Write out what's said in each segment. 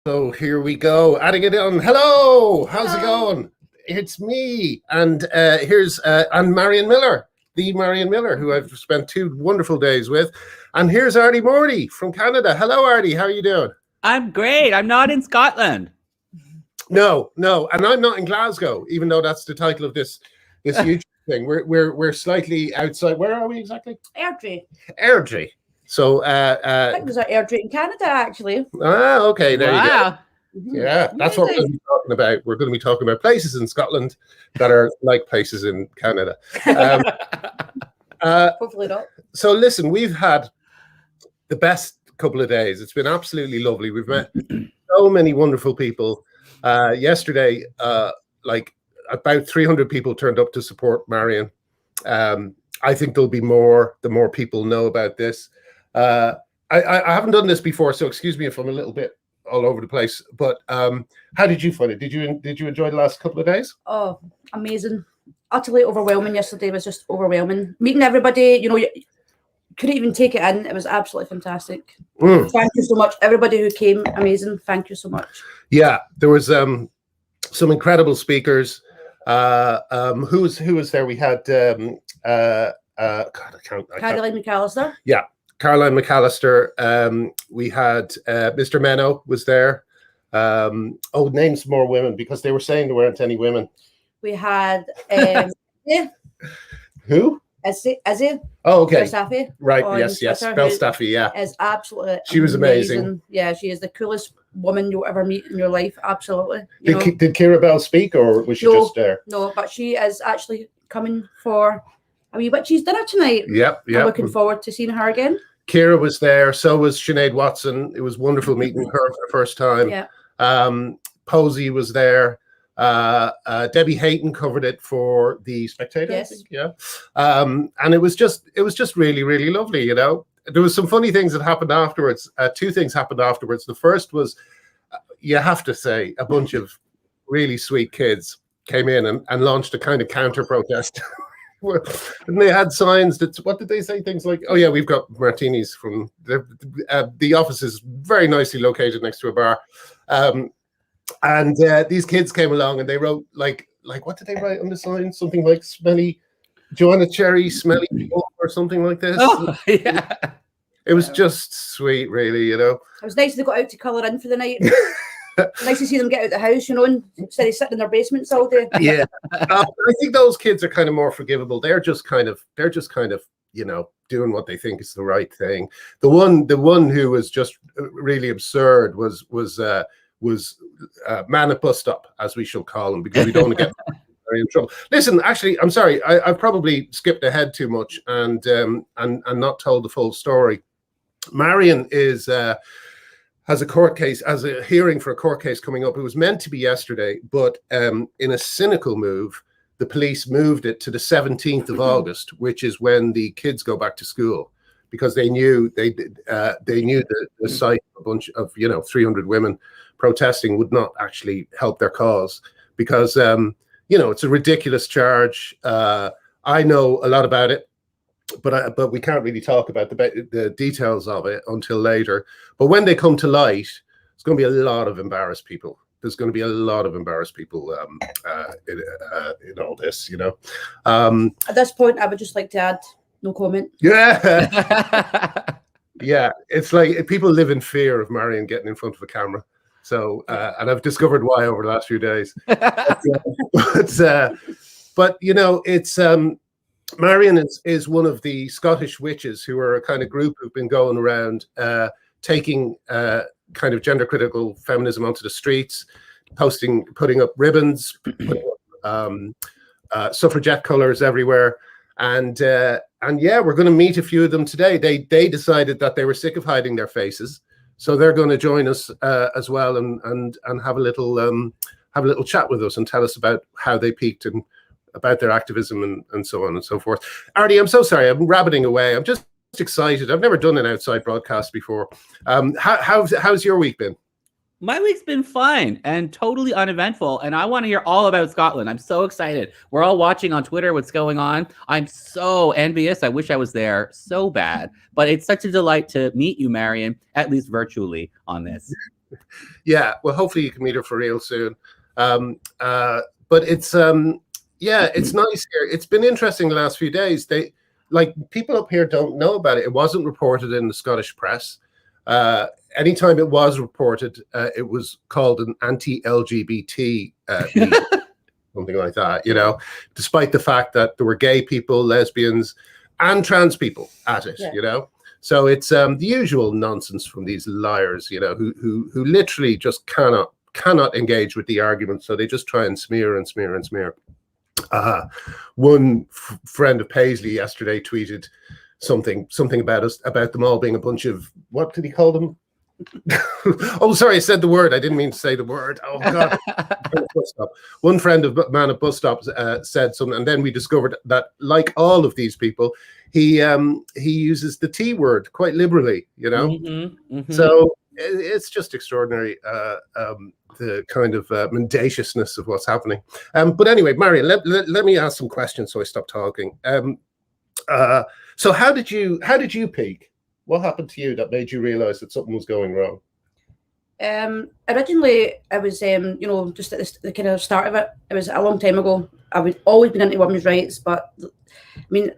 So here we go, adding it on. Hello, how's it going? It's me, and here's and Marion Millar, the Marion Millar, who I've spent 2 wonderful days with. And here's Artie Morty from Canada. Hello, Artie. How are you doing? I'm great. I'm not in Scotland. No, and I'm not in Glasgow, even though that's the title of this YouTube thing. We're slightly outside. Where are we exactly? Airdrie. So I think there's an Airdrie in Canada, actually. Okay, there you go. Mm-hmm. Yeah, that's what we're going to be talking about. We're going to be talking about places in Scotland that are like places in Canada. Hopefully not. So listen, we've had the best couple of days. It's been absolutely lovely. We've met so many wonderful people. Yesterday, like about 300 people turned up to support Marion. I think there'll be more the more people know about this. I haven't done this before, so excuse me if I'm a little bit all over the place. But how did you find it? Did you enjoy the last couple of days? Oh, amazing! Utterly overwhelming. Yesterday was just overwhelming. Meeting everybody, you couldn't even take it in. It was absolutely fantastic. Thank you so much, everybody who came. Amazing. Thank you so much. Yeah, there was some incredible speakers. Who was there? We had God, I can't. Caroline McAllister. Yeah. Caroline McAllister. We had Mr. Menno was there. Name some more women because they were saying there weren't any women. We had who? Izzy. Oh, okay. Belstaffy. Right. Yes. Belstaffy. Yeah. Is absolutely. She was amazing. Yeah, she is the coolest woman you'll ever meet in your life. Absolutely. Did Kira Bell speak, or was she just there? No, but she is actually coming for a wee witch's dinner tonight. Yep. I'm looking forward to seeing her again. Kira was there. So was Sinead Watson. It was wonderful meeting her for the first time. Yeah. Posey was there. Debbie Hayton covered it for the Spectator. Yes. I think, yeah. And it was just really, really lovely. There was some funny things that happened afterwards. 2 things happened afterwards. The first was, you have to say, a bunch of really sweet kids came in and launched a kind of counter protest. And they had signs that, what did they say? Things like, oh yeah, we've got martinis from the office is very nicely located next to a bar. And these kids came along and they wrote like what did they write on the sign? Something like smelly Joanna Cherry, smelly people, or something like this. Oh, yeah. It was just sweet, really, It was nice they got out to colour in for the night. Nice to see them get out the house, instead of sitting in their basements all day. Yeah. I think those kids are kind of more forgivable. They're just kind of doing what they think is the right thing. The one who was just really absurd was man at bus stop, as we shall call him, because we don't want to get in trouble. Listen, actually, I'm sorry, I've probably skipped ahead too much and not told the full story. Marion has a court case, as a hearing for a court case coming up. It was meant to be yesterday, but in a cynical move, the police moved it to the 17th of August, which is when the kids go back to school, because they knew the sight of a bunch of 300 women protesting would not actually help their cause, because it's a ridiculous charge. I know a lot about it, but we can't really talk about the details of it until later. But when they come to light, there's going to be a lot of embarrassed people. There's going to be a lot of embarrassed people in all this. At this point, I would just like to add, no comment. Yeah. Yeah, it's like people live in fear of Marion getting in front of a camera. So, and I've discovered why over the last few days. But it's Marion is one of the Scottish witches who are a kind of group who've been going around taking kind of gender critical feminism onto the streets, putting up ribbons, putting up suffragette colors everywhere. And yeah, we're going to meet a few of them today. They decided that they were sick of hiding their faces, so they're going to join us as well and have a little chat with us and tell us about how they peaked and about their activism and so on and so forth. Artie, I'm so sorry, I'm rabbiting away. I'm just excited. I've never done an outside broadcast before. How's your week been? My week's been fine and totally uneventful, and I want to hear all about Scotland. I'm so excited. We're all watching on Twitter what's going on. I'm so envious. I wish I was there so bad. But it's such a delight to meet you, Marion, at least virtually on this. Yeah, well, hopefully you can meet her for real soon. But it's it's nice here. It's been interesting the last few days. People up here don't know about it. It wasn't reported in the Scottish press. Anytime it was reported, it was called an anti-LGBT meeting, something like that, despite the fact that there were gay people, lesbians, and trans people at it, So it's the usual nonsense from these liars, who literally just cannot engage with the argument. So they just try and smear and smear and smear. One friend of Paisley yesterday tweeted something about them all being a bunch of, what did he call them? Oh, sorry, I said the word. I didn't mean to say the word. Oh God. One friend of Man at Bus Stop said something, and then we discovered that, like all of these people, he uses the T word quite liberally, So it's just extraordinary, the kind of mendaciousness of what's happening. But anyway, Marion, let me ask some questions so I stop talking. So how did you peak? What happened to you that made you realize that something was going wrong? Originally, I was, just at the kind of start of it. It was a long time ago. I've always been into women's rights, but I mean,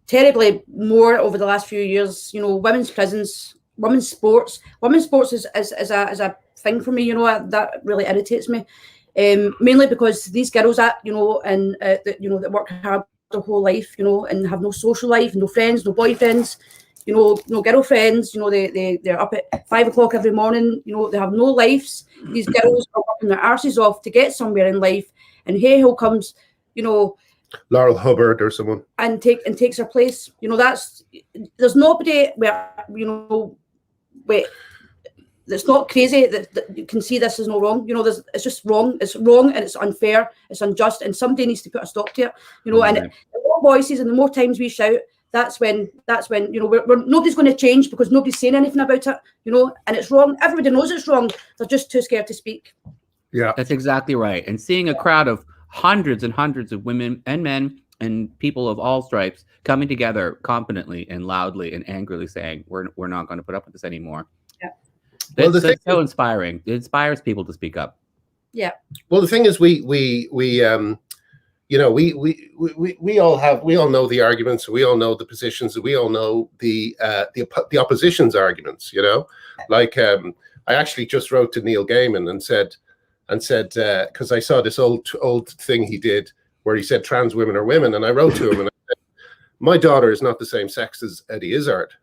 terribly more over the last few years. Women's prisons, women's sports. Women's sports is a thing for me. That really irritates me. Mainly because these girls that that work hard their whole life, and have no social life, no friends, no boyfriends. No girlfriends, they're up at 5 o'clock every morning, they have no lives. These girls are working their arses off to get somewhere in life, and hey-ho comes, Laurel Hubbard or someone. And takes her place. There's nobody where, that's not crazy that you can see this is no wrong. It's just wrong. It's wrong and it's unfair, it's unjust, and somebody needs to put a stop to it. And the more voices and the more times we shout, that's when nobody's going to change because nobody's saying anything about it, and it's wrong. Everybody knows it's wrong. They're just too scared to speak. Yeah, that's exactly right. And seeing a crowd of hundreds and hundreds of women and men and people of all stripes coming together competently and loudly and angrily saying, we're not going to put up with this anymore. Yeah. It's so inspiring. It inspires people to speak up. Yeah. Well, the thing is, we all know the arguments, we all know the positions, we all know the opposition's arguments. I actually just wrote to Neil Gaiman and said because I saw this old thing he did where he said trans women are women, and I wrote to him and I said, my daughter is not the same sex as Eddie Izzard,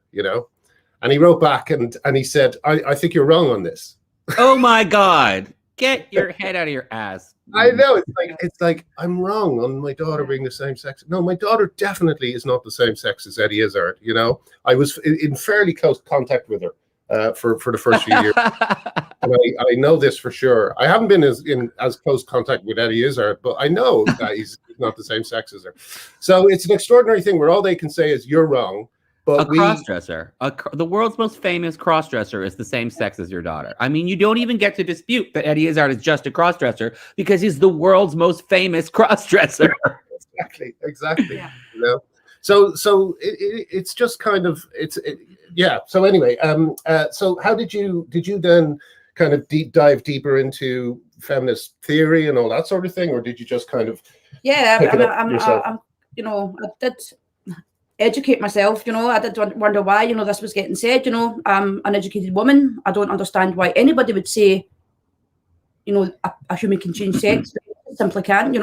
and he wrote back and he said, I think you're wrong on this. Oh my God. Get your head out of your ass. I know, it's like I'm wrong on my daughter being the same sex. No, my daughter definitely is not the same sex as Eddie Izzard. I was in fairly close contact with her for the first few years, and I know this for sure. I haven't been as close contact with Eddie Izzard, but I know that he's not the same sex as her. So it's an extraordinary thing where all they can say is you're wrong. But crossdresser, the world's most famous crossdresser is the same sex as your daughter. I mean, you don't even get to dispute that Eddie Izzard is just a crossdresser because he's the world's most famous crossdresser. Exactly. Yeah. So it's just kind of yeah. So anyway, so how did you then kind of dive deeper into feminist theory and all that sort of thing, or did you just kind of I did educate myself, I did wonder why, this was getting said, I'm an educated woman. I don't understand why anybody would say, a human can change sex. It simply can't,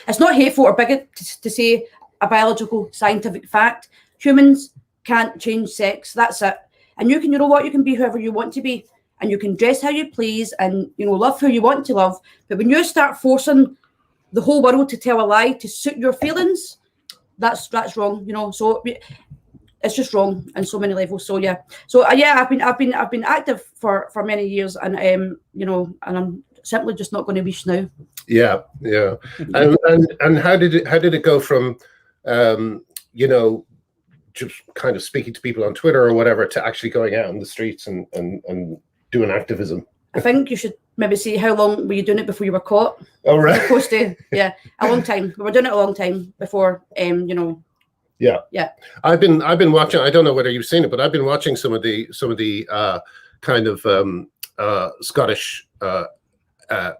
it's not hateful or bigot to say a biological scientific fact. Humans can't change sex. That's it. And you can, you can be whoever you want to be, and you can dress how you please and, love who you want to love. But when you start forcing the whole world to tell a lie to suit your feelings, that's wrong, so it's just wrong on so many levels. So I've been active for many years, and and I'm simply just not going to Wheesht now. Yeah. And how did it go from just kind of speaking to people on Twitter or whatever to actually going out in the streets and doing activism? I think you should maybe see how long were you doing it before you were caught. Oh, right. Supposed to, yeah, a long time. We were doing it a long time before, Yeah. Yeah. I've been watching. I don't know whether you've seen it, but I've been watching some of the kind of Scottish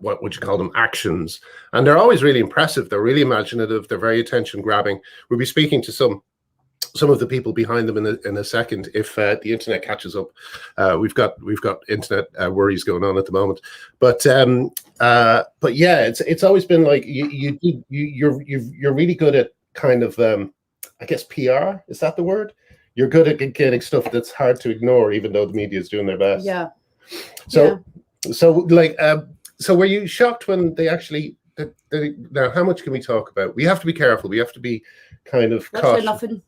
what would you call them, actions, and they're always really impressive. They're really imaginative. They're very attention grabbing. We'll be speaking to some of the people behind them in a second if the internet catches up. We've got internet worries going on at the moment, but yeah, it's always been like you're really good at kind of I guess PR, is that the word? You're good at getting stuff that's hard to ignore, even though the media is doing their best. Yeah. So like so were you shocked when they actually now how much can we talk about? We have to be careful. We have to be kind of cautious. Nothing.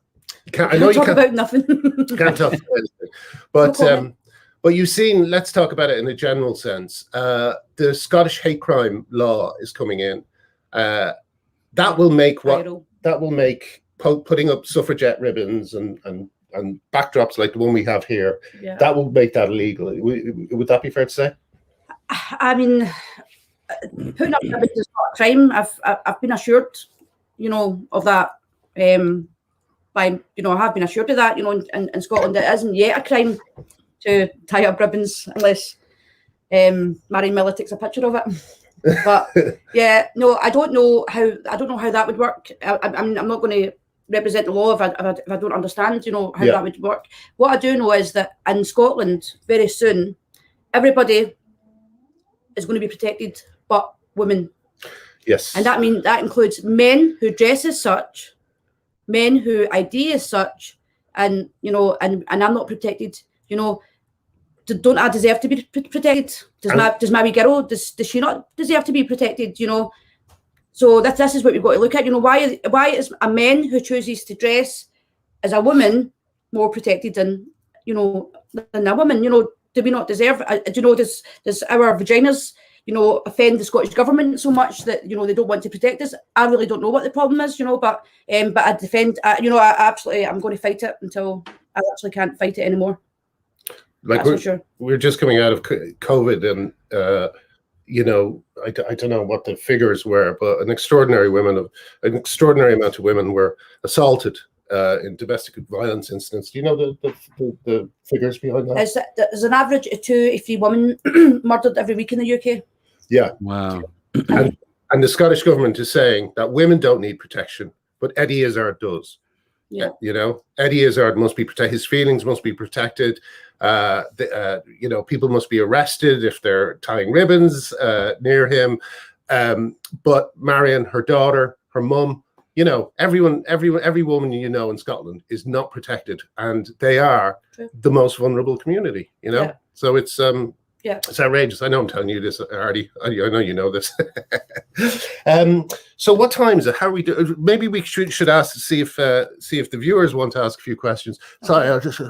I know you can't talk about nothing. can't talk about anything. But but you've seen, let's talk about it in a general sense. The Scottish hate crime law is coming in. That will make putting up suffragette ribbons and backdrops like the one we have here, that will make that illegal. Would that be fair to say? I mean, putting up ribbons is not a crime. I've been assured, of that. I have been assured of that. In Scotland, it isn't yet a crime to tie up ribbons unless Marion Millar takes a picture of it. But yeah, no, I don't know how that would work. I'm not going to represent the law if I don't understand, how that would work. What I do know is that in Scotland, very soon, everybody is going to be protected, but women. Yes. And that includes men who dress as such, men who ID as such, and and I'm not protected. Don't I deserve to be protected? Does my wee girl, does she not deserve to be protected? So this is what we've got to look at. Why is a man who chooses to dress as a woman more protected than a woman? Do we not deserve? Does our vaginas offend the Scottish government so much that they don't want to protect us? I really don't know what the problem is, but I defend. I'm going to fight it until I actually can't fight it anymore. Like we're just coming out of COVID, and I don't know what the figures were, but an extraordinary amount of women were assaulted in domestic violence incidents. Do you know the figures behind that? There's an average of 2 or 3 women murdered every week in the UK. Yeah. Wow. And the Scottish government is saying that women don't need protection, but Eddie Izzard does. Yeah. Eddie Izzard must be protected. His feelings must be protected. People must be arrested if they're tying ribbons near him. But Marion, her daughter, her mum, every woman in Scotland is not protected, and they are the most vulnerable community. So it's it's outrageous. I know I'm telling you this, Artie. I know you know this. So what time is it? How are we do? Maybe we should ask to see if the viewers want to ask a few questions. Sorry, I'll just see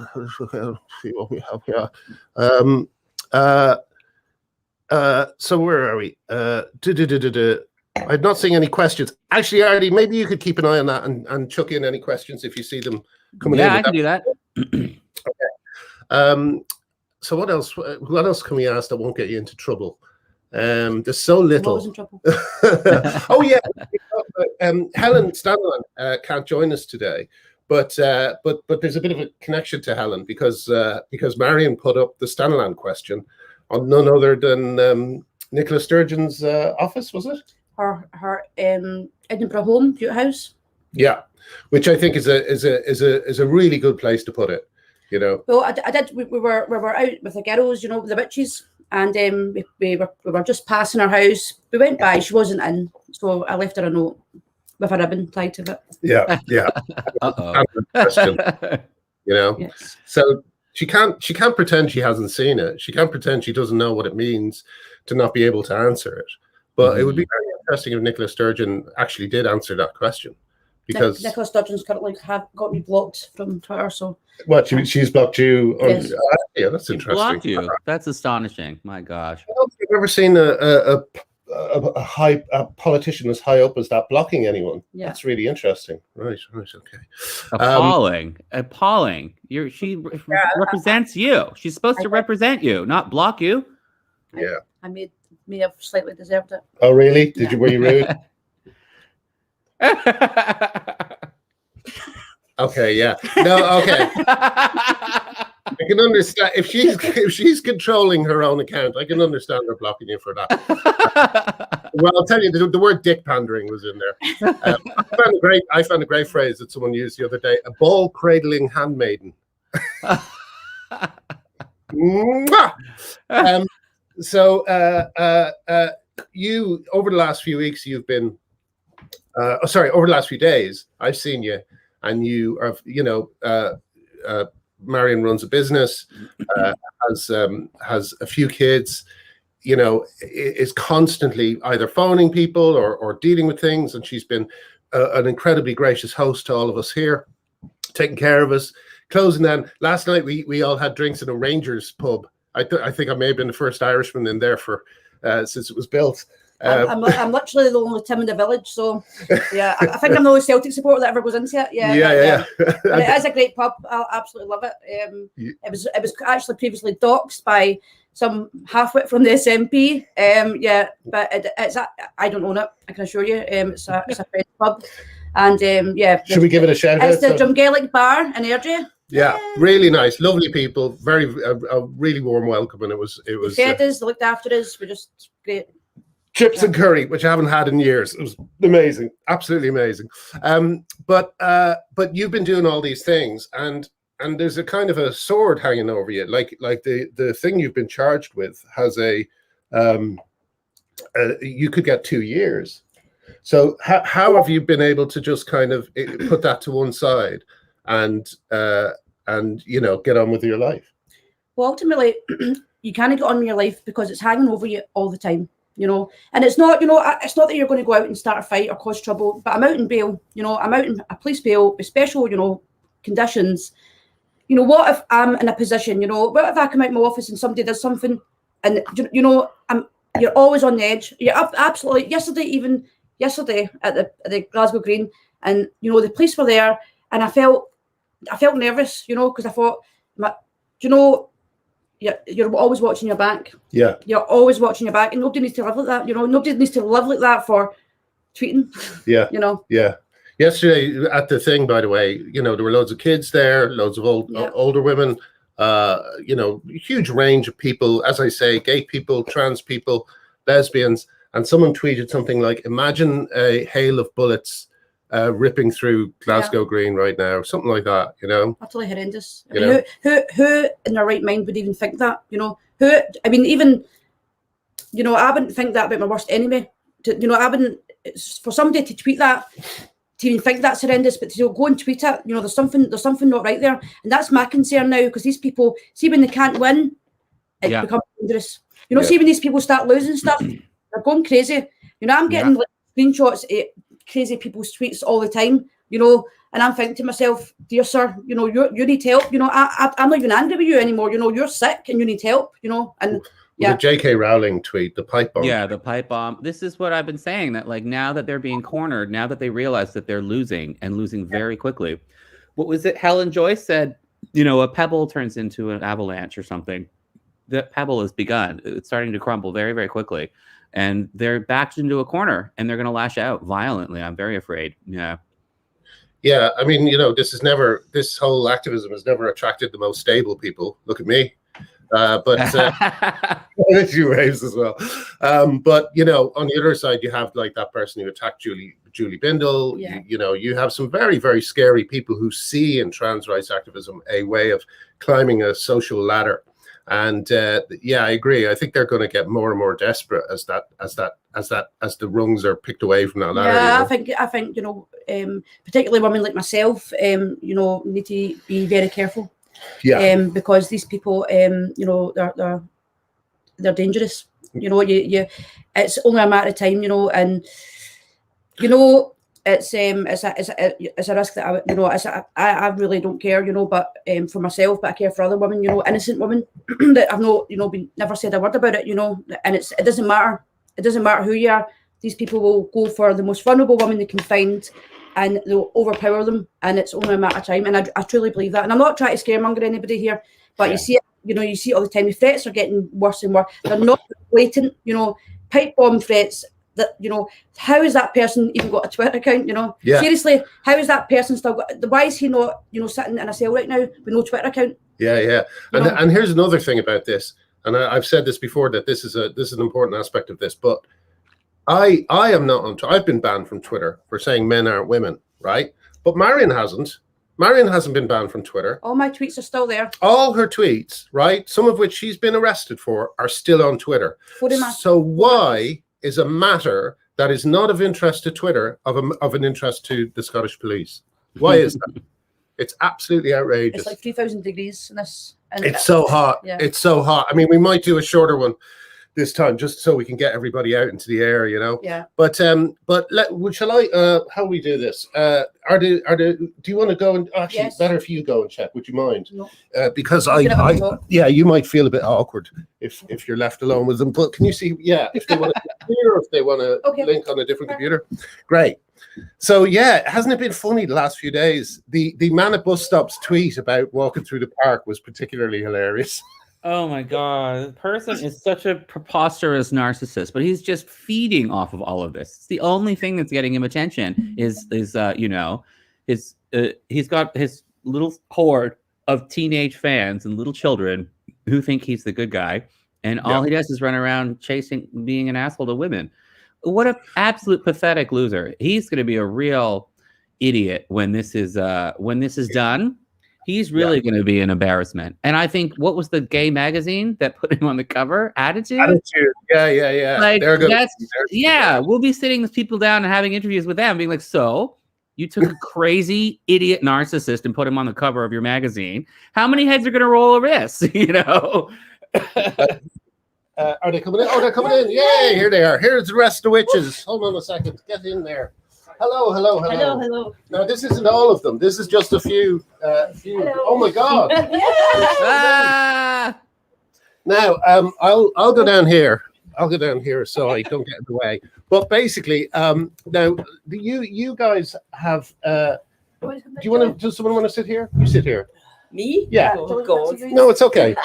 what we have here. So where are we? I'm not seeing any questions. Actually, Artie, maybe you could keep an eye on that and chuck in any questions if you see them coming in. Yeah, I can do that. Okay. So what else? What else can we ask that won't get you into trouble? There's so little. I was in trouble. Oh yeah, Helen Stanley can't join us today, but there's a bit of a connection to Helen because Marion put up the Stanley question on none other than Nicola Sturgeon's office, was it? Her Edinburgh home, Butte House. Yeah, which I think is a really good place to put it. Well, I did. We were out with the girls, with the witches, and we were just passing her house. We went by. She wasn't in, so I left her a note with a ribbon tied to it. Yeah. Question, Yes. So she can't pretend she hasn't seen it. She can't pretend she doesn't know what it means to not be able to answer it. But it would be very interesting if Nicola Sturgeon actually did answer that question. Because Nicola Sturgeon's currently got me blocked from Twitter, so what she's blocked you? Yes. Yeah, that's interesting. Blocked you. That's astonishing. My gosh. I don't think I've ever seen a politician as high up as that blocking anyone. Yeah. That's really interesting. Right, okay. Appalling. She represents you. She's supposed to represent you, not block you. Yeah. I may have slightly deserved it. Oh really? Were you rude? Okay, yeah. No, okay. I can understand if she's controlling her own account. I can understand her blocking you for that. Well, I'll tell you, the word dick pandering was in there. I found a great phrase that someone used the other day: a ball cradling handmaiden. You over the last few weeks, you've been over the last few days, I've seen you, and you are, Marion runs a business, has a few kids, is constantly either phoning people or dealing with things, and she's been an incredibly gracious host to all of us here, taking care of us. Closing down last night, we all had drinks in a Rangers pub. I think I may have been the first Irishman in there since it was built. I'm literally the only Tim in the village, so yeah, I think I'm the only Celtic supporter that ever goes into it. Yeah. And it is a great pub. I absolutely love it. It was actually previously doxed by some halfwit from the SNP. But it's I don't own it. I can assure you. It's a friend's pub, and Should we give it a shout out? It's the Drumgaelic Bar in Airdrie. Yeah, really nice, lovely people, very a really warm welcome, and it was. They fed us, they looked after us. We're just great. Chips and curry, which I haven't had in years. It was amazing, absolutely amazing. But you've been doing all these things, and there's a kind of a sword hanging over you, like the thing you've been charged with has you could get 2 years. So how have you been able to just kind of put that to one side and get on with your life? Well, ultimately, you can't get on with your life because it's hanging over you all the time. And it's not, it's not that you're going to go out and start a fight or cause trouble, but I'm out in bail, I'm out in a police bail with special, conditions. What if I'm in a position, what if I come out of my office and somebody does something and, you're always on the edge. You're absolutely, yesterday at the Glasgow Green, and, the police were there, and I felt nervous, because I thought, you're always watching your back. Yeah. You're always watching your back, and nobody needs to live like that. Nobody needs to live like that for tweeting. Yeah. Yeah. Yesterday at the thing, by the way, there were loads of kids there, loads of older women, huge range of people, as I say, gay people, trans people, lesbians, and someone tweeted something like, imagine a hail of bullets ripping through Glasgow Green right now, something like that, Utterly horrendous. I mean, who in their right mind would even think that? I wouldn't think that about my worst enemy. I wouldn't. For somebody to tweet that, to even think that's horrendous, but to go and tweet it, there's something not right there, and that's my concern now, because these people, see, when they can't win, it becomes dangerous. See, when these people start losing stuff, they're going crazy. I'm getting screenshots of crazy people's tweets all the time, and I'm thinking to myself, dear sir, you need help. I'm not even angry with you anymore. You're sick and you need help. And the J.K. Rowling tweet, the pipe bomb. Yeah, the pipe bomb. This is what I've been saying, that like now that they're being cornered, now that they realize that they're losing and losing very quickly. What was it? Helen Joyce said, a pebble turns into an avalanche or something. The pebble has begun. It's starting to crumble very, very quickly. And they're backed into a corner, and they're going to lash out violently. I'm very afraid. Yeah. Yeah. I mean, this whole activism has never attracted the most stable people. Look at me. But she waves as well. But on the other side, you have like that person who attacked Julie Bindel. Yeah. You have some very, very scary people who see in trans rights activism a way of climbing a social ladder. And I agree. I think they're going to get more and more desperate as the rungs are picked away from that ladder. Yeah, I think particularly women like myself, need to be very careful. Yeah. Because these people, they're dangerous. It's only a matter of time, and it's a risk that I really don't care, but for myself, but I care for other women, innocent women that I've never said a word about it, and it doesn't matter. It doesn't matter who you are. These people will go for the most vulnerable woman they can find, and they'll overpower them, and it's only a matter of time. And I truly believe that. And I'm not trying to scaremonger anybody here, but you see it, you see it all the time. The threats are getting worse and worse. They're not blatant, pipe bomb threats that, you know, how has that person even got a Twitter account? You know, Yeah. seriously, how is that person still got? Why is he not, you know, sitting in a cell right now with no Twitter account? Yeah, yeah. You know? And here's another thing about this, and I've said this before, that this is an important aspect of this, but I am not on. I've been banned from Twitter for saying men aren't women, right? But Marion hasn't. Marion hasn't been banned from Twitter. All my tweets are still there. All her tweets, right, some of which she's been arrested for, are still on Twitter. So why is a matter that is not of interest to Twitter of an interest to the Scottish police? Why is that? It's absolutely outrageous. It's like 3,000 degrees in this. And it's so hot. Yeah. It's so hot. I mean, we might do a shorter one this time, just so we can get everybody out into the air, you know. Yeah. But shall I? How we do this? Do you want to go and actually? Yes. Better if you go and check. Would you mind? No. Because you might feel a bit awkward if you're left alone with them. But can you see? Yeah, if they want to here, or if they want to link on a different computer, great. So yeah, hasn't it been funny the last few days? The man at bus stops tweet about walking through the park was particularly hilarious. Oh my God. The person is such a preposterous narcissist, but he's just feeding off of all of this. It's the only thing that's getting him attention is you know, he's got his little horde of teenage fans and little children who think he's the good guy. And all he does is run around being an asshole to women. What an absolute pathetic loser. He's going to be a real idiot when this is done. He's really going to be an embarrassment. And I think, what was the gay magazine that put him on the cover? Attitude? Yeah. Like, we'll be sitting with people down and having interviews with them, being like, so you took a crazy idiot narcissist and put him on the cover of your magazine. How many heads are going to roll over this? You know? Are they coming in? Oh, they're coming in. Yay, here they are. Here's the rest of the witches. Hold on a second. Get in there. Hello. No, this isn't all of them. This is just a few. Oh my God. Now, I'll go down here. So I don't get in the way. But basically, now you guys have. Does someone want to sit here? You sit here. Me? Yeah. Oh, God. No, it's okay.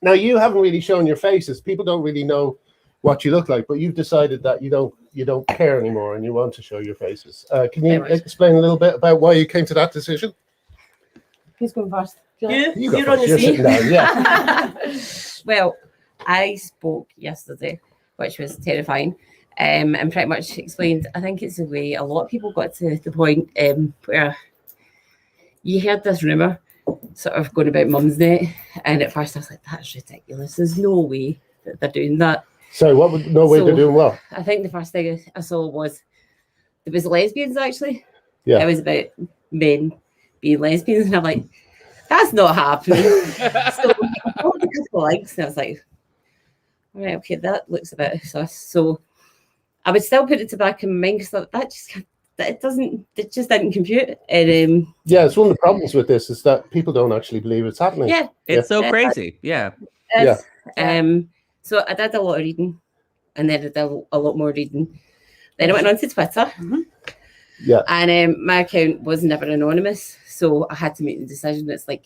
Now you haven't really shown your faces. People don't really know what you look like, but you've decided that you don't care anymore and you want to show your faces. Can you explain a little bit about why you came to that decision? Who's going first? You're on the You're seat. sitting down, yeah. Well, I spoke yesterday, which was terrifying, and pretty much explained, I think it's the way a lot of people got to the point where you heard this rumour sort of going about Mumsnet, and at first I was like, that's ridiculous. There's no way that they're doing that. Sorry, they're doing what? I think the first thing I saw was there was lesbians, actually. Yeah. It was about men being lesbians, and I'm like, that's not happening. So I got a couple likes, and I was like, all right, okay, that looks a bit sus. So I would still put it to back in my mind because it just didn't compute. And yeah, it's one of the problems with this is that people don't actually believe it's happening. Yeah, it's so crazy. Yeah. So I did a lot of reading, and then I did a lot more reading. Then I went onto Twitter. Mm-hmm. Yeah. And my account was never anonymous, so I had to make the decision. It's like,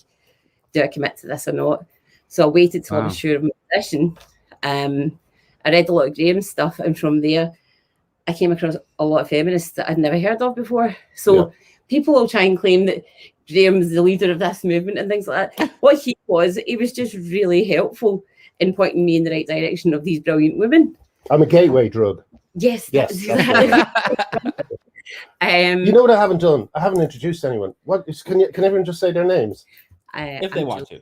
do I commit to this or not? So I waited till I was sure of my position. I read a lot of Graham's stuff, and from there, I came across a lot of feminists that I'd never heard of before. So people will try and claim that Graham's the leader of this movement and things like that. What he was just really helpful in pointing me in the right direction of these brilliant women. I'm a gateway drug. Yes. Exactly. You know what I haven't done? I haven't introduced anyone. Can everyone just say their names? If they want to.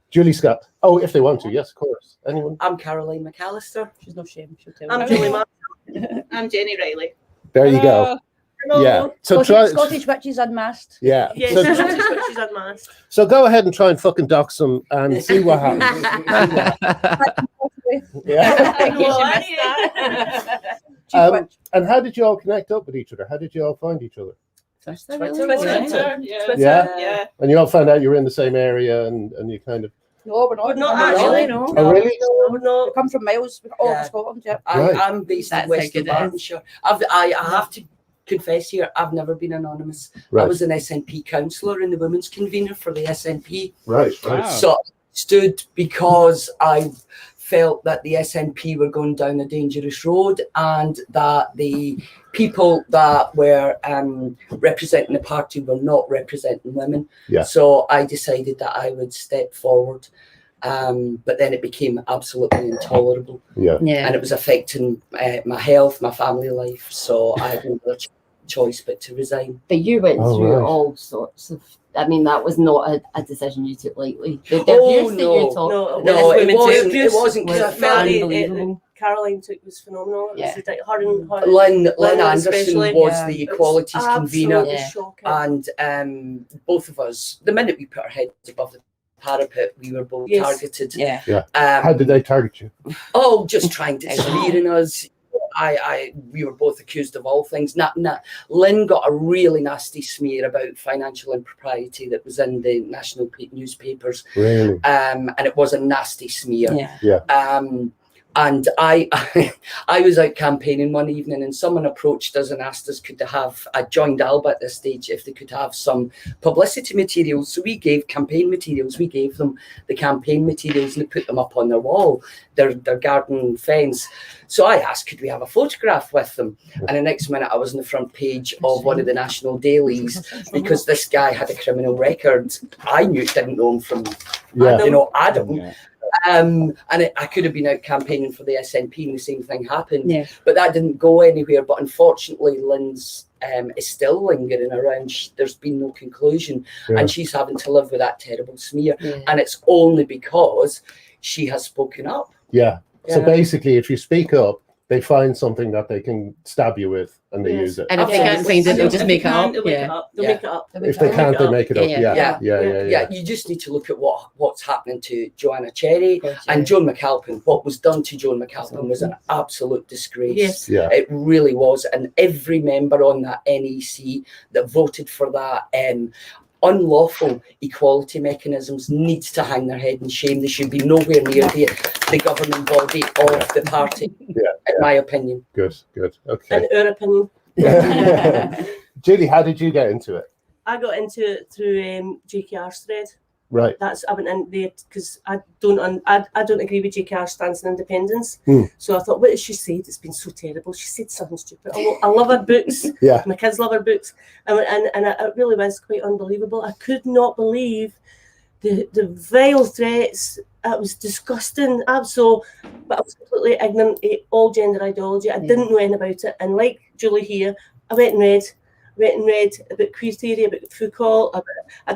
Julie Scott. Oh, if they want to, yes, of course. Anyone? I'm Caroline McAllister. She's no shame. She'll tell I'm you. Julie Martin. I'm Jenny Riley. There you go. Hello. Yeah. So Scottish witches unmasked. Yeah. Yes, So, Scottish witches unmasked. so go ahead and try and fucking dox them and see what happens. Yeah. And how did you all connect up with each other? How did you all find each other? Twitter. Yeah. And you all found out you were in the same area and you kind of. No, we're not. We're not actually. No. Oh, really? No. We come from miles, all Yeah. of Scotland. Yeah. I'm based in That's West how good it is. Bartonshire. I have to confess here, I've never been anonymous. Right. I was an SNP councillor and the women's convener for the SNP. Right. Wow. So I stood because I felt that the SNP were going down a dangerous road, and that the people that were representing the party were not representing women. Yeah. So I decided that I would step forward. But then it became absolutely intolerable. Yeah. And it was affecting my health, my family life. So I had no other choice but to resign. But you went through all sorts of. I mean, that was not a decision you took lightly. The abuse that you talked No, it wasn't. It wasn't. because I Was felt unbelievable. Caroline took was phenomenal. It Yeah. was like her and Lynn Anderson especially. was the equalities convener, Absolutely shocking. and both of us, the minute we put our heads above the parapet, we were both Yes. targeted. Yeah. How did they target you? Oh, just trying to smearing us. We were both accused of all things. Lynn got a really nasty smear about financial impropriety that was in the national newspapers. Really? And it was a nasty smear. Yeah. And I was out campaigning one evening, and someone approached us and asked us, could they have, I joined Alba at this stage, if they could have some publicity materials. So we gave campaign materials. We gave them the campaign materials, and they put them up on their wall, their garden fence. So I asked, could we have a photograph with them? And the next minute I was on the front page of one of the national dailies, because this guy had a criminal record. I didn't know him from Adam. Yeah. I could have been out campaigning for the SNP, and the same thing happened. Yeah. But that didn't go anywhere. But unfortunately, Lynn's is still lingering around. There's been no conclusion, and she's having to live with that terrible smear. Yeah. And it's only because she has spoken up. Yeah. So basically, if you speak up, they find something that they can stab you with, and they use it. And if they can't find it, they'll just make it up. They'll make it up. They'll make it up. If they can't, they make it up. Yeah. You just need to look at what's happening to Joanna Cherry and Joan McAlpin. What was done to Joan McAlpin was an absolute disgrace. Yes. Yeah. It really was. And every member on that NEC that voted for that unlawful equality mechanisms needs to hang their head in shame. They should be nowhere near the governing body of the party, in my opinion. Good. Okay. In our opinion. Julie, how did you get into it? I got into it through JKR's thread. Right. I went in there because I don't agree with JKR's stance on independence. So I thought, what has she said? It's been so terrible. She said something stupid. I love her books. Yeah. My kids love her books, and it really was quite unbelievable. I could not believe the vile threats. It was disgusting. But I was completely ignorant of all gender ideology. I didn't know anything about it. And like Julie here, I went and read about queer theory, about Foucault. I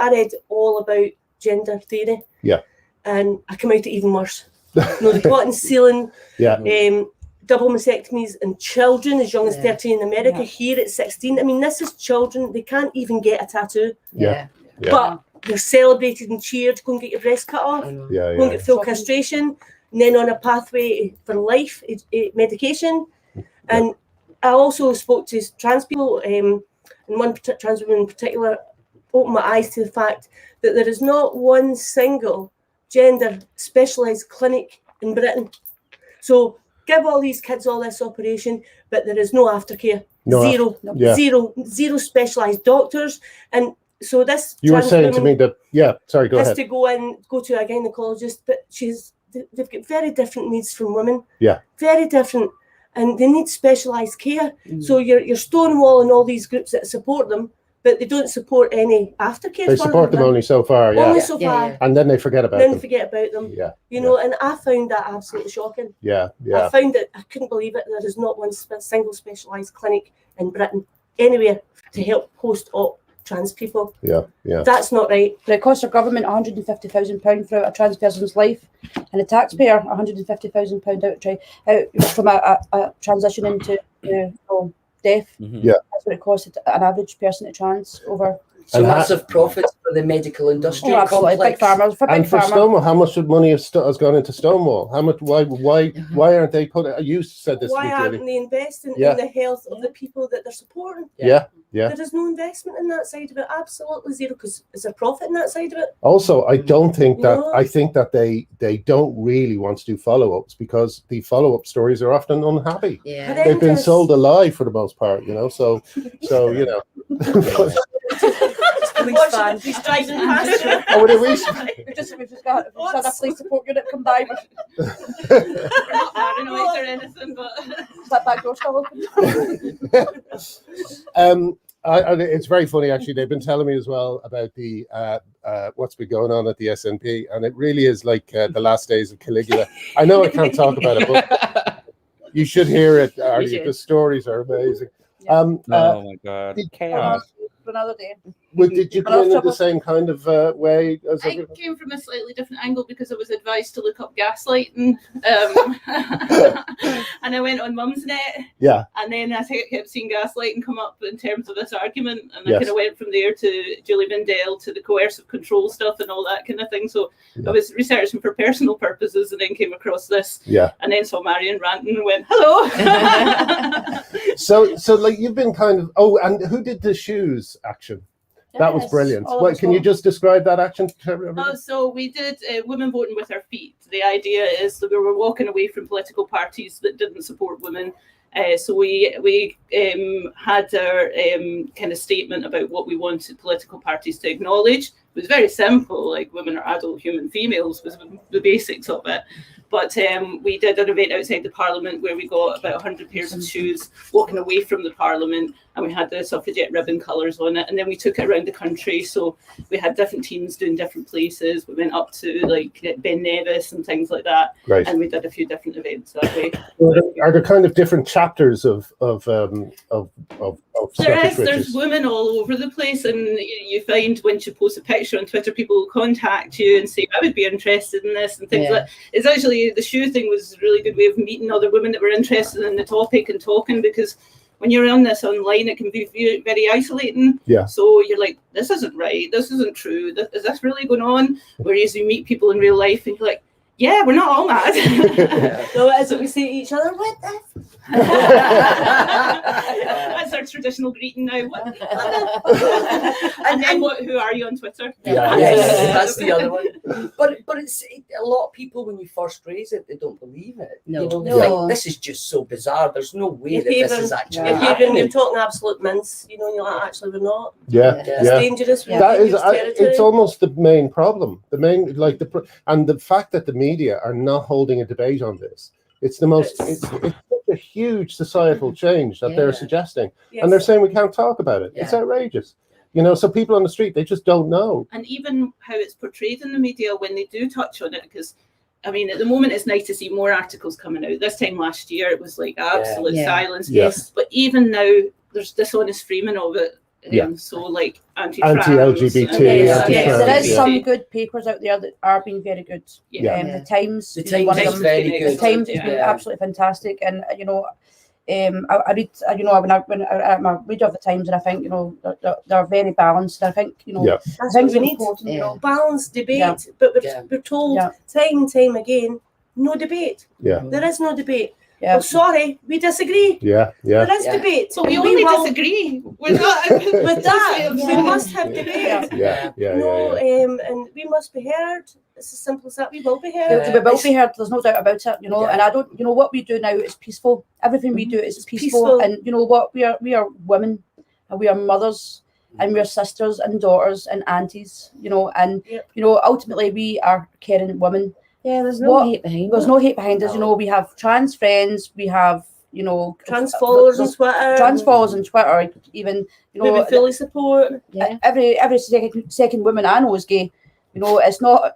read all about gender theory. Yeah. And I come out it even worse. The cotton ceiling, double mastectomies in children as young as 13 in America. Here at 16. I mean, this is children. They can't even get a tattoo. Yeah. But they're celebrated and cheered. Go and get your breast cut off. Go and get full castration. And then on a pathway for life, medication. And I also spoke to trans people, and one trans woman in particular opened my eyes to the fact that there is not one single gender specialised clinic in Britain. So give all these kids all this operation, but there is no aftercare. Zero specialised doctors. And so this you were saying to me that go ahead. To go to a gynecologist, but they've got very different needs from women. Yeah. Very different. And they need specialised care. So you're stonewalling all these groups that support them, but they don't support any aftercare. They support them only so far, Only so far. And then they forget about them. Yeah. You know, and I found that absolutely shocking. Yeah. I found that I couldn't believe it. There is not one single specialised clinic in Britain anywhere to help post-op trans people. Yeah. That's not right. But it costs our government £150,000 for a trans person's life, and the taxpayer £150,000 out from a transition into death. That's what it costs an average person to trans over. So massive profits for the medical industrial complex. Big farmers. For Stonewall, how much money has gone into Stonewall? How much? Why aren't they you said this? Why aren't they investing in the health of the people that they're supporting? Yeah. There is no investment in that side of it. Absolutely zero, because it's a profit in that side of it. Also, I don't think that I think that they don't really want to do follow-ups, because the follow-up stories are often unhappy. Yeah. They've been sold a lie for the most part, So Watching he's driving past you. Oh, what a Wheesht. We've just had a police support unit come by. We're not paranoid or anything, but That back door still open. It's very funny, actually. They've been telling me as well about the what's been going on at the SNP, and it really is like the last days of Caligula. I know I can't talk about it, but you should hear it. The stories are amazing. Oh my God, chaos. For another day. Did you come in the same kind of way as I everyone? came from a slightly different angle because I was advised to look up gaslighting. And I went on Mumsnet. Yeah. And then I kept seeing gaslighting come up in terms of this argument. And I Yes. kind of went from there to Julie Bindel to the coercive control stuff and all that kind of thing. So I was researching for personal purposes and then came across this. Yeah. And then saw Marion ranting and went, hello. So like you've been kind of, and who did the shoes action? That was Yes, brilliant. all of What, us can you all. just describe that action to everybody? Oh, so we did women voting with our feet. The idea is that we were walking away from political parties that didn't support women. So we had our kind of statement about what we wanted political parties to acknowledge. It was very simple, like women are adult human females was the basics of it. But we did an event outside the Parliament where we got about 100 pairs of shoes walking away from the Parliament, and we had the suffragette ribbon colours on it, and then we took it around the country. So we had different teams doing different places. We went up to like Ben Nevis and things like that, Right. and we did a few different events that way. Are there kind of different chapters of There Scottish is. There's Witches? women all over the place, and you find once you post a picture on Twitter, people will contact you and say, "I would be interested in this," and things like. It's actually the shoe thing was a really good way of meeting other women that were interested in the topic and talking, because when you're on this online, it can be very isolating. Yeah. So you're like, "This isn't right. This isn't true. Is this really going on?" Whereas you meet people in real life and you're like, "Yeah, we're not all mad." No, it is what we say to each other. What the? That's our traditional greeting now. What the? And then who are you on Twitter? Yeah. Yes, that's the other one. But it's a lot of people, when you first raise it, they don't believe it. No. You know, they No. think this is just so bizarre. There's no way that this is actually If happening. you're talking absolute mince, you know, you're like, actually, we're not. Yeah. Yeah. It's dangerous. Yeah. That is, Territory. it's almost the main problem. The main, like and the fact that the media are not holding a debate on this. It's the most. It's such a huge societal change that they're suggesting, Yes. and they're saying we can't talk about it. It's outrageous. You know, so people on the street, they just don't know. And even how it's portrayed in the media when they do touch on it, because I mean, at the moment it's nice to see more articles coming out. This time last year it was like absolute silence. Yes. But even now there's dishonest framing of it. So like Anti-LGBT, Yes, anti-trans, there is yeah. some good papers out there that are being very good. Yeah. The Times, The is one of Times them. is very The good. The Times has been absolutely fantastic, and I read, when I read of the Times, and I think they're very balanced. I think That's what things we are need. important. Balanced debate, Yeah. but Yeah. we're told Yeah. time and time again, no debate. Yeah. There is no debate. Yeah. Oh, sorry, we disagree. Yeah. There is Yeah. debate. So we only will- disagree with that. with that. We Yeah. must have debate. Yeah. No, and we must be heard. It's as simple as that. We will be heard. We will be heard. There's no doubt about it. Yeah. And I don't. What we do now is peaceful. Everything we do is peaceful. Peaceful. And you know what? We are women, and we are mothers, and we are sisters and daughters and aunties. And Yep. ultimately we are caring women. Yeah, there's no What- hate behind There's it. no hate behind us. We have trans friends. We have Trans followers on there's Twitter. trans followers on Twitter. Even we would fully support. Yeah. every second woman I know is gay. It's not.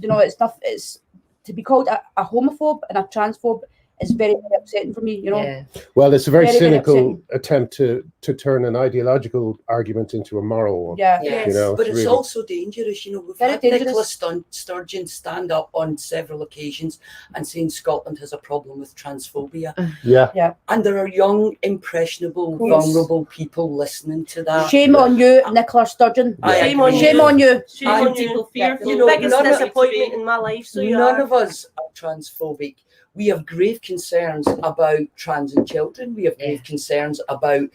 It's not. It's to be called a homophobe and a transphobe is very, very upsetting for me. Yeah. Well, it's a very Very, very cynical upsetting. attempt to turn an ideological argument into a moral one. Yeah. Yes. You know, But it's really. also dangerous, we've Very had dangerous. Nicola Sturgeon stand up on several occasions and saying Scotland has a problem with transphobia. Yeah. And there are young, impressionable, course. vulnerable people listening to that. Shame on you, Nicola Sturgeon. I Shame agree. on Shame on you. Shame And on people fearful. you know, Biggest none of- disappointment in my life. So you None are. of us are transphobic. We have grave concerns about trans and children. We have grave concerns about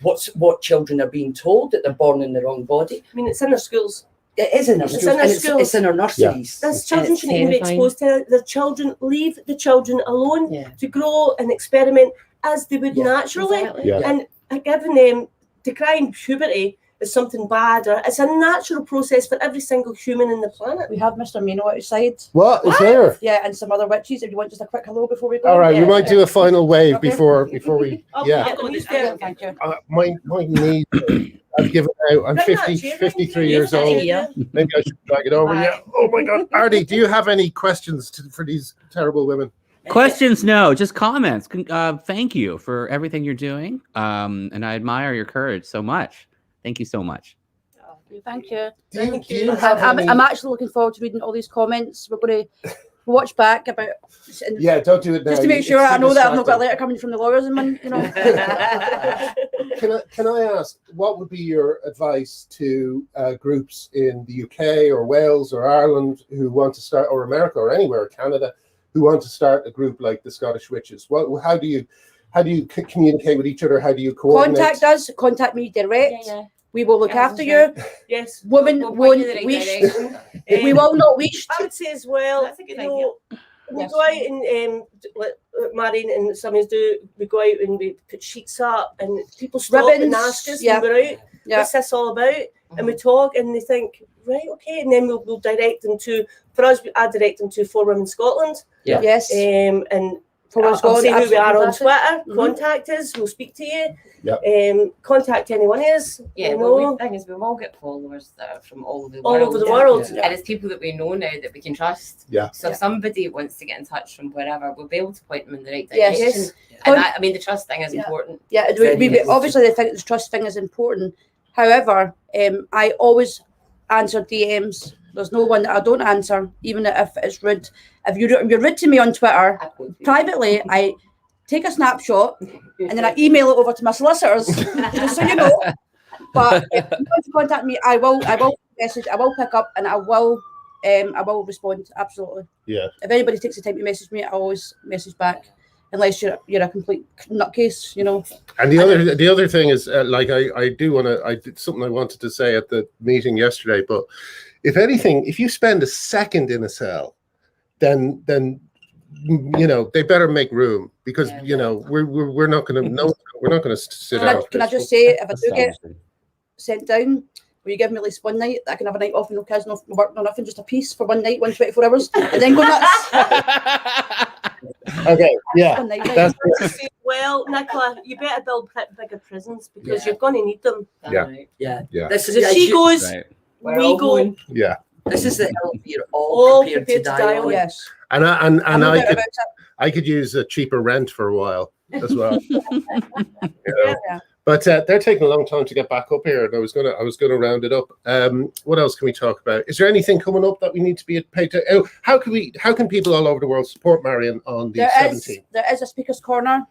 what children are being told, that they're born in the wrong body. I mean, it's in their schools. It is in our It's schools, in our and schools. it's in our nurseries. These children it's shouldn't even be terrifying. exposed to their children. Leave the children alone to grow and experiment as they would naturally. Exactly. Yeah. And giving them decrying puberty it's something bad, or it's a natural process for every single human in the planet. We have Mr. Mino outside. What is there? Yeah, and some other witches. If you want just a quick hello before we go. All right, yeah. we might do a final wave Okay. before we. Oh, Yeah, Thank you. my knees. I've given out. I'm Bring that 50, chair in. 53 years old. Yeah. Maybe I should drag it over. Yeah. Oh my God, Artie, do you have any questions for these terrible women? Questions? No, just comments. Thank you for everything you're doing. And I admire your courage so much. Thank you so much. Thank you. Do you have any? I'm actually looking forward to reading all these comments. We're going to watch back about. Yeah, don't do it now. Just to make It's sure I too know that I've not got a distracting. letter coming from the lawyers and one, you know. Can I ask, what would be your advice to groups in the UK or Wales or Ireland who want to start, or America or anywhere, Canada, who want to start a group like the Scottish Witches? How do you communicate with each other? How do you coordinate? Contact us. Contact me direct. We will look Yeah, after you. Yes. Women We'll won't point you in the right Wheesht. direction. We will not Wheesht. I would say as well, That's a good you know, we Yes. go out and like Marion and some of us do, we go out and we put sheets up and people stop and Ribbons, ask us yeah. when we're out, Yeah. what's this all about? And we talk and they think, right, okay, and then we'll direct them to, for us, I direct them to For Women Scotland. Yeah. Yes. And For I'll Scotland, say who we are on absolutely Twitter, Mhm. contact us, we'll speak to you. Yep. Contact anyone else. Yeah, you well, know, the thing is, we've all got followers that are from all over the all world. over the world. Yeah. And it's people that we know now that we can trust. Yeah. So Yeah. if somebody wants to get in touch from wherever, we'll be able to point them in the right Yes. direction. Yes. And I mean, the trust thing is Yeah. important. Yeah, Very we easy. obviously the trust thing is important. However, I always answer DMs. There's no one that I don't answer, even if it's rude. If you're rude to me on Twitter, privately, I take a snapshot and then I email it over to my solicitors, just so you know. But if you want to contact me, I will message, I will pick up, and I will respond. Absolutely. Yeah. If anybody takes the time to message me, I always message back, unless you're a complete nutcase, you know. And the other thing is, like I did something I wanted to say at the meeting yesterday, but if anything, if you spend a second in a cell, then you know they better make room, because you know we're not going to sit out. Can I just say, if I do get sent down, will you give me at least one night that I can have a night off, no kids, no work, no nothing, just a piece for one night, 24 hours, and then go nuts? Okay, yeah, One night, that's Well, Nicola, you better build bigger prisons because you're going to need them. Yeah. Yeah. Yeah. This is If she goes, Right. we go. yeah. This is the hill we're all All prepared prepared to to die die on. on. yes. And I'm no doubt about it. I could use a cheaper rent for a while as well. You know? Yeah. But they're taking a long time to get back up here, and I was gonna round it up. What else can we talk about? Is there anything coming up that we need to be paid to? Oh, how can people all over the world support Marion on the 17th? There is a speaker's corner.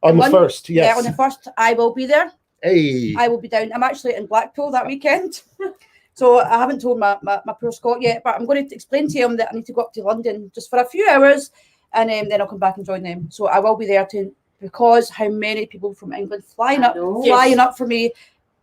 On the One- 1st, Yeah, yes. on the 1st, I will be there. Hey. I will be down. I'm actually in Blackpool that weekend. So I haven't told my poor Scot yet, but I'm going to explain to him that I need to go up to London just for a few hours, and then I'll come back and join them. So I will be there because how many people from England flying up for me.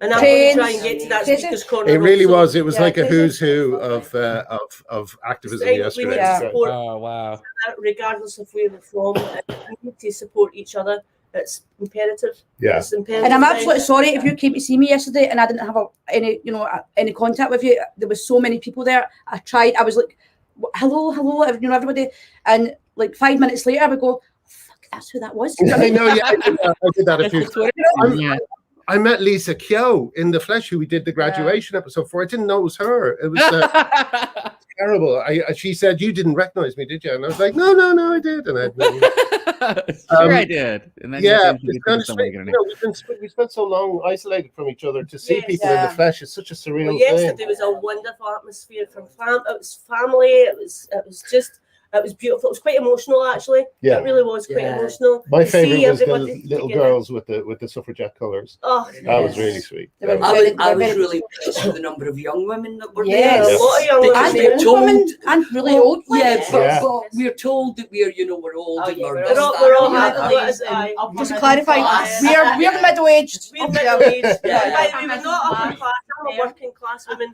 And I'm going to try and get to that Trains. speaker's corner. It really also. was. It was Yeah, like a crazy. who's who of activism We yesterday. need Yeah. to support, Oh wow. regardless of where we're from. We need to support each other. It's imperative. Yeah. It's imperative. And I'm absolutely sorry if you came to see me yesterday and I didn't have any contact with you. There was so many people there. I tried. I was like, hello, everybody. And like 5 minutes later, I would go, fuck, that's who that was. I know. Yeah, I did that a few times. Yeah. I met Lisa Kyo in the flesh, who we did the graduation episode for. I didn't know it was her. It was terrible. She said, "You didn't recognize me, did you?" And I was like, "No, I did." And I did. And then you yeah, introduced it's kind me of to someone strange. again. You know, we spent so long isolated from each other. To see Yes. people in Yeah. the flesh is such a surreal Well, thing. yesterday was a wonderful atmosphere from it was family. It was beautiful. It was quite emotional, actually. Yeah. It really was quite Yeah. emotional. My To see favorite was the everybody little together. girls with the suffragette colours. Oh, That was Yes. really sweet. They were That was- I was very- really pleased with the number of young women that were Yes. there. a lot of young Because And we're women. told- women and really old women. Yeah, but, Yeah. but we're told that we're old Oh, and yeah, we're we're this, all- that, we're all and the had other. a lot of- Just to clarify, class. we're middle-aged. We're Yeah. middle-aged. Yeah. By the way, we're not upper class. I'm a working class woman.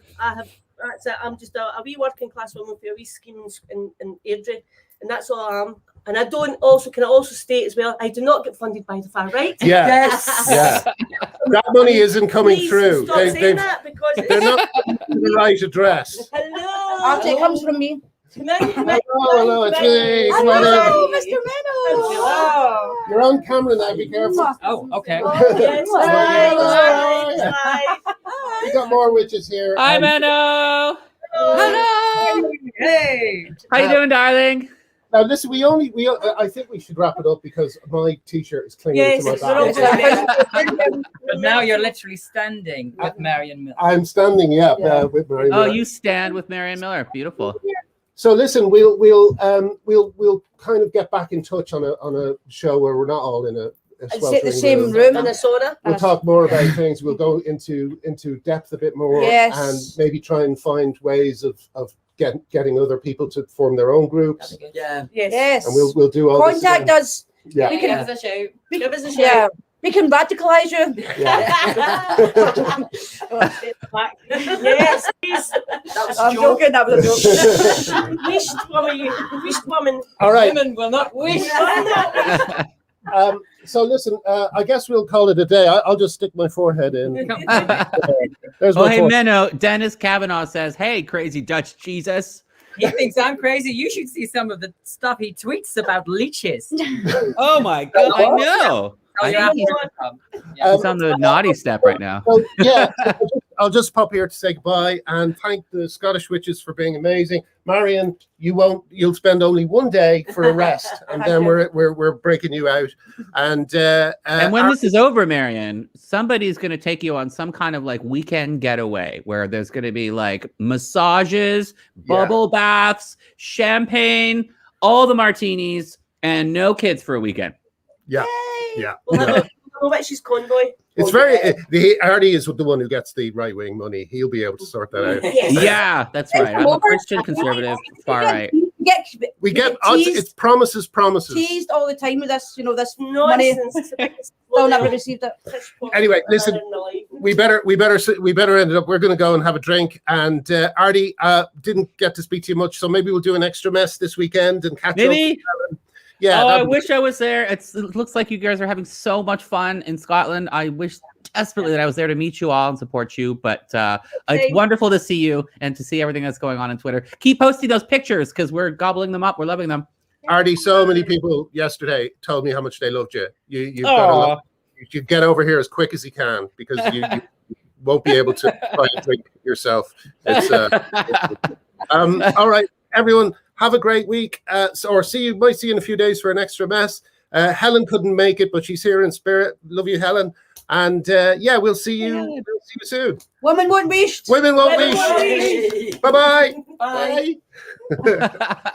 That's it. I'm just a wee working class woman with a wee scheme in Airdrie, and that's all I am. And I can I also state as well, I do not get funded by the far right. Yeah. Yes. Yeah. That money isn't coming Please through. stop saying that because They're not to the right address. Hello. Actually, it comes from me. Come in, come in. Hello, it's me. Come on in. Hello, Mr. Meadows. Hello. You're on camera now. Be careful. Oh, okay. Yes, hi. Hi. We got more witches here. Hi, Menno. Hello. Hey. How you doing, darling? Now listen, I think we should wrap it up because my t-shirt is clinging Yes, to we're my all back. good. But now you're literally standing with Marion Millar. I'm standing, with Marion. Oh, you stand with Marion Millar. Beautiful. So listen, we'll kind of get back in touch on a show where we're not all in a The same room. Minnesota. We'll talk more about things. We'll go into depth a bit more, Yes. and maybe try and find ways of getting other people to form their own groups. Yeah. Yes. And we'll do all this Contact again. us. Yeah. We can, Give us a shout. Give us a yeah. shout. We can radicalize you. Yes, please. I'm joking. That was a joke. Wheesht woman. All right. Women will not wish. So listen, I guess we'll call it a day. I'll just stick my forehead in. There's Oh, my hey, forehead. Menno. Dennis Kavanaugh says, "Hey, crazy Dutch Jesus." He thinks I'm crazy. You should see some of the stuff he tweets about leeches. Oh my God, I know. I think he's on the naughty step right now. So, yeah, I'll just pop here to say goodbye and thank the Scottish witches for being amazing. Marion, you'll spend only one day for a rest, and then we're breaking you out. And when this is over, Marion, somebody's going to take you on some kind of like weekend getaway where there's going to be like massages, bubble baths, champagne, all the martinis, and no kids for a weekend. Yeah. Yeah. We'll have a witch's convoy. It's very Artie is the one who gets the right wing money. He'll be able to sort that out. Yes. Yeah, that's right. I'm a Christian conservative, far right. We get teased, it's promises. teased all the time with this, this money. Nonsense. Still never received it. Anyway, listen, we better end it up. We're going to go and have a drink. And Artie didn't get to speak to you much, so maybe we'll do an extra mess this weekend and catch up. Maybe. Yeah. Oh, I wish I was there. It looks like you guys are having so much fun in Scotland. I wish desperately that I was there to meet you all and support you. But it's wonderful to see you and to see everything that's going on Twitter. Keep posting those pictures because we're gobbling them up. We're loving them. Artie, so many people yesterday told me how much they loved you. You should get over here as quick as you can because you won't be able to try and drink yourself. It's all right, everyone. Have a great week. Might see you in a few days for an extra mess. Helen couldn't make it, but she's here in spirit. Love you, Helen. And we'll see you. We'll see you soon. Women won't wish. Women won't wish. Bye-bye. Bye. Bye.